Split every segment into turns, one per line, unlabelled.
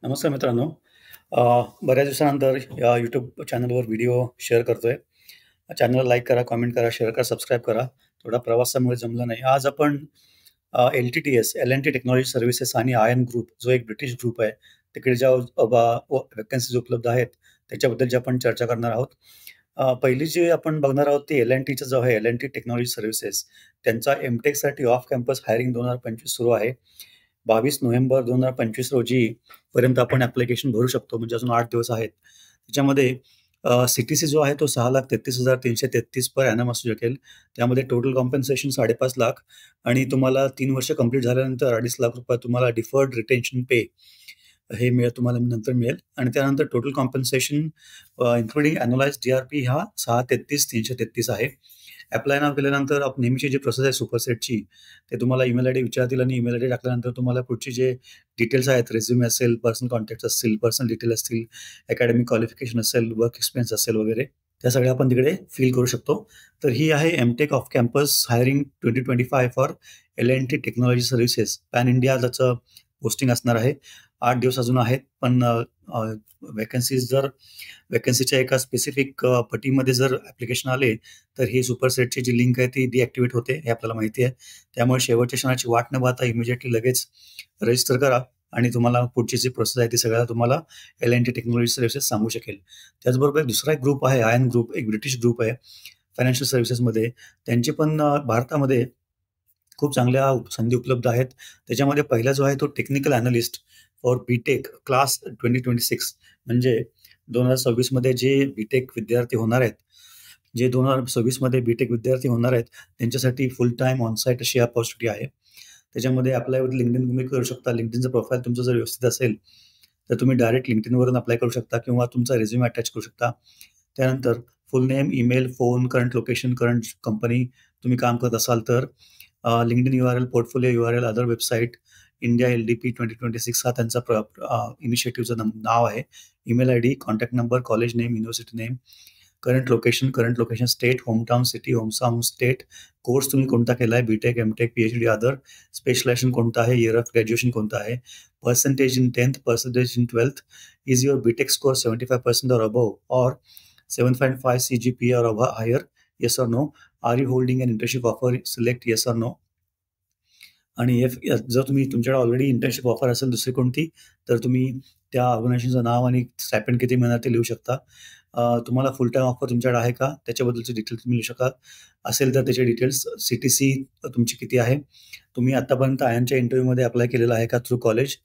नमस्कार मित्रांनो. अ, बऱ्याच दिवसानंतर या YouTube चॅनलवर व्हिडिओ शेअर करतोय. चॅनलला लाईक करा, कमेंट करा, शेअर करा, सबस्क्राईब करा. थोडा प्रवासामुळे जमलं नाही. आज आपण LTTS, L&T टेक्नॉलॉजी सर्व्हिसेस आणि आयन ग्रुप जो एक ब्रिटिश ग्रुप आहे, तिकडे ज्या व्हॅकन्सीज उपलब्ध आहेत, त्याच्याबद्दलची आपण चर्चा करणार आहोत. पहिली जी आपण बघणार आहोत ती L&Tचं जो आहे L&T टेक्नॉलॉजी सर्व्हिसेस, त्यांचा एम-टेकसाठी ऑफ कॅम्पस हायरिंग 2025 सुरू आहे. 22 नोव्हेंबर 2025 रोजी पर्यंत आपण ॲप्लिकेशन भरू शकतो. म्हणजे अजून 8 दिवस आहेत. त्याच्यामध्ये सी-टी-सी जो आहे तो 6,33,333 पर ॲनम असू शकेल. त्यामध्ये टोटल कॉम्पेन्सेशन 5.5 लाख आणि तुम्हाला 3 वर्ष कंप्लीट झाल्यानंतर ₹2.5 लाख तुम्हाला डिफर्ड रिटेन्शन पे हे तुम्हाला नंतर मिळेल आणि त्यानंतर टोटल कॉम्पेन्सेशन इन्क्लुडिंग ॲन्युअलाइज्ड डी-आर-पी हा 6,33,333 आहे. ॲप्लाय नाव केल्यानंतर नेहमीची जी प्रोसेस आहे सुपरसेटची, ते तुम्हाला ईमेल आयडी विचारतील आणि ईमेल आयडी टाकल्यानंतर तुम्हाला पुढचे जे डिटेल्स आहेत, रिझ्यूमे असेल, पर्सनल कॉन्टॅक्ट्स असतील, पर्सनल डिटेल असतील, अकॅडमिक क्वालिफिकेशन असेल, वर्क एक्सपिरियन्स असेल वगैरे, त्या सगळ्या आपण तिकडे फिल करू शकतो. तर ही आहे M.Tech off campus hiring 2025 for L&T technology services. Pan India त्याचं पोस्टिंग असणार आहे. 8 दिवस अजून आहेत, पण व्हॅकन्सीच्या एका स्पेसिफिक पटीमध्ये जर ॲप्लिकेशन आले, तर ही सुपरसेटची जी लिंक आहे ती डिॲक्टिव्हेट होते, हे आपल्याला माहिती आहे. त्यामुळे शेवटच्या क्षणाची वाट न पाहता इमिडिएटली लगेच रजिस्टर करा आणि तुम्हाला पुढची जी प्रोसेस आहे ती सगळ्या तुम्हाला L&T टेक्नॉलॉजी सर्व्हिसेस सांगू शकेल. त्याचबरोबर दुसरा एक ग्रुप आहे, आयन ग्रुप, एक ब्रिटिश ग्रुप आहे फायनान्शियल सर्व्हिसेसमध्ये. त्यांची पण भारतामध्ये खूप चांगल्या संधी उपलब्ध आहेत. त्याच्यामध्ये पहिला जो आहे तो technical analyst for B Tech class 2026 म्हणजे 2026 मध्ये जे बी-टेक विद्यार्थी होणार आहेत, जे 2026 मध्ये बी-टेक विद्यार्थी होणार आहेत, त्यांच्यासाठी फुल टाईम ऑन साईट अशी अपॉर्च्युनिटी आहे. त्याच्यामध्ये अप्लाय विथ लिंक्डइन तुम्ही करू शकता. LinkedInचं प्रोफाईल तुमचं जर व्यवस्थित असेल, तर तुम्ही डायरेक्ट LinkedInवरून अप्लाय करू शकता किंवा तुमचा रिझ्यूम अटॅच करू शकता. त्यानंतर full name, email, phone, current location, current company तुम्ही काम करत असाल तर LinkedIn URL, portfolio URL, other website, India LDP 2026 हा त्यांचा इनिशिएटिव्हचं नाव आहे. Email ID, contact number, college name, university name, current location, state, hometown, city, home state, course तुम्ही कोणता केलाय, B Tech, M Tech, PhD, other, specialisation कोणतं आहे, इयर ऑफ ग्रॅज्युएशन कोणतं आहे, percentage in 10th, percentage in 12th, is your B.Tech score 75% or above or 7.5 CGPA or higher, yes or no, are you holding an internship offer, select yes or no. आणि जर तुमच्याकडे already internship offer असेल दुसरी कोणती, तर तुम्ही त्या ऑर्गनायझेशनचं नाव आणि स्टायपेंड किती मिळणार ते लिहू शकता. तुम्हाला फुल टाईम ऑफर तुमच्याकडे आहे का, त्याच्याबद्दलचे डिटेल्स तुम्ही लिहू शकता. असेल तर त्याचे डिटेल्स, सी-टी-सी तुमची किती आहे, तुम्ही आतापर्यंत आयनच्या इंटरव्ह्यूमध्ये अप्लाय केलेला आहे का थ्रू कॉलेज,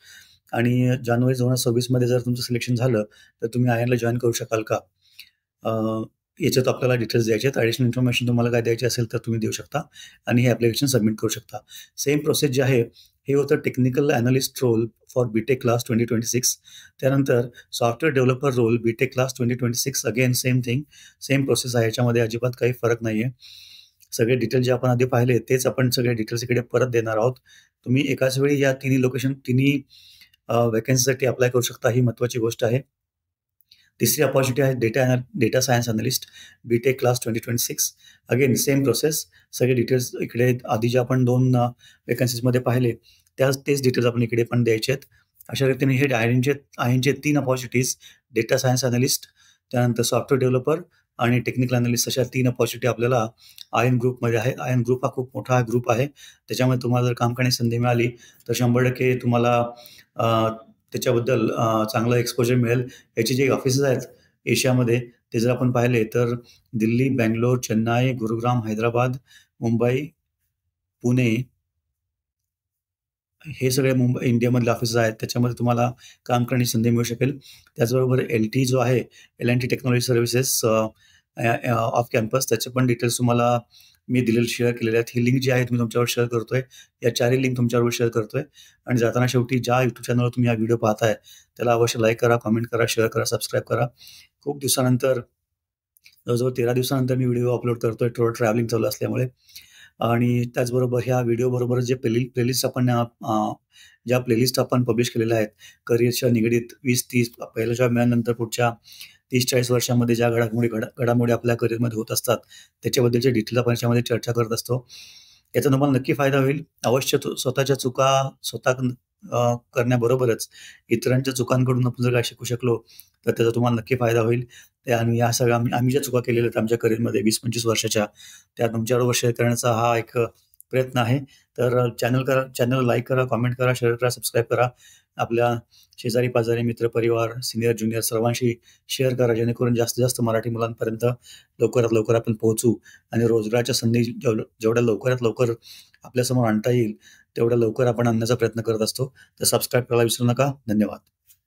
आणि जानेवारी 2026 मध्ये जर तुमचं सिलेक्शन झालं, तर तुम्ही आयनला जॉइन करू शकाल का. याच्यात आपल्याला डिटेल्स द्यायचे आहेत. ॲडिशनल इन्फॉर्मेशन तुम्हाला काय द्यायची असेल तर तुम्ही देऊ शकता आणि हे ॲप्लिकेशन सबमिट करू शकता. सेम प्रोसेस जे आहे, हे होतं technical analyst role for B Tech class 2026. त्यानंतर software developer role B Tech class 2026, again same thing, same process आहे. याच्यामध्ये अजिबात काही फरक नाही आहे. सगळे डिटेल जे आपण आधी पाहिले तेच आपण सगळे डिटेल्स इकडे परत देणार आहोत. तुम्ही एकाच वेळी या तिन्ही व्हॅकन्सीसाठी अप्लाय करू शकता, ही महत्त्वाची गोष्ट आहे. तिसरी अपॉर्च्युनिटी आहे data science unlist, B.Tech class 2026. Again same process, सगळे डिटेल्स इकडे आधी जे आपण 2 व्हॅकन्सीजमध्ये पाहिले तेच डिटेल्स आपण इकडे पण द्यायचे आहेत. अशा रीतीने हे आयनचे 3 अपॉर्च्युनिटीज, डेटा सायन्स अनलिस्ट, त्यानंतर सॉफ्टवेअर डेव्हलपर आणि टेक्निकल अनलिस्ट, अशा 3 अपॉर्च्युनिटी आपल्याला आयन ग्रुपमध्ये आहे. आयन ग्रुप हा खूप मोठा ग्रुप आहे. त्याच्यामध्ये तुम्हाला जर काम करण्याची संधी मिळाली तर 100% तुम्हाला त्याच्याबद्दल चांगलं एक्सपोजर मिळेल. याचे जे ऑफिसेस आहेत एशियामध्ये, ते जर आपण पाहिले तर दिल्ली, बंगलोर, चेन्नई, गुरुग्राम, हैदराबाद, मुंबई, पुणे, हे सगळे इंडियामधले ऑफिसेस आहेत. त्याच्यामध्ये तुम्हाला काम करण्याची संधी मिळू शकेल. त्याचबरोबर LT जो आहे, L&T technology services off campus, त्याचे पण डिटेल्स तुम्हाला मी शेअर केलेले आहेत. ही लिंक जी आहे मी तुमच्यावर शेअर करतोय. या 4ही लिंक तुमच्याबरोबर शेअर करतोय. आणि जाताना शेवटी ज्या YouTube चॅनलवर तुम्ही हा व्हिडिओ पाहताय, त्याला अवश्य लाईक करा, कमेंट करा, शेअर करा, सबस्क्राईब करा. खूप दिवसानंतर, जवळजवळ 13 दिवसानंतर मी व्हिडिओ अपलोड करतोय, थोडं ट्रॅव्हलिंग चालू असल्यामुळे. आणि त्याचबरोबर ह्या व्हिडिओबरोबर जे प्लेलिस्ट आपण ज्या प्लेलिस्ट आपण पब्लिश केलेल्या आहेत, करिअरच्या निगडीत 20-30 पहिला जॉब मिळाल्यानंतर पुढच्या 30-40 वर्षामध्ये ज्या घडामोडी आपल्या करिअरमध्ये होत असतात, त्याच्याबद्दलचे डिटेल आपण याच्यामध्ये चर्चा करत असतो. याचा तुम्हाला नक्की फायदा होईल. अवश्य स्वतःच्या चुका स्वतः करण्याबरोबरच इतरांच्या चुकांकडून आपण जर काही शिकू शकलो, तर त्याचा तुम्हाला नक्की फायदा होईल. आणि या सगळ्या आम्ही आम्ही ज्या चुका केलेल्या आहेत आमच्या करिअरमध्ये 20-25 वर्षाच्या, त्या तुमच्याबरोबर शेअर करण्याचा हा एक प्रयत्न आहे. तर चॅनलला लाईक करा, कमेंट करा, शेअर करा, सबस्क्राईब करा. आपल्या शेजारी-पाजारी, मित्रपरिवार, सीनियर, ज्युनियर सर्वांशी शेअर करा, जेणेकरून जास्तीत जास्त मराठी मुलांपर्यंत लवकरात लवकर आपण पोहोचू आणि रोजगाराच्या संधी जेवढ्या लवकरात लवकर आपल्यासमोर आणता येईल, तेवढ्या लवकर आपण आणण्याचा प्रयत्न करत असतो. तर सबस्क्राईब करायला विसरू नका. धन्यवाद.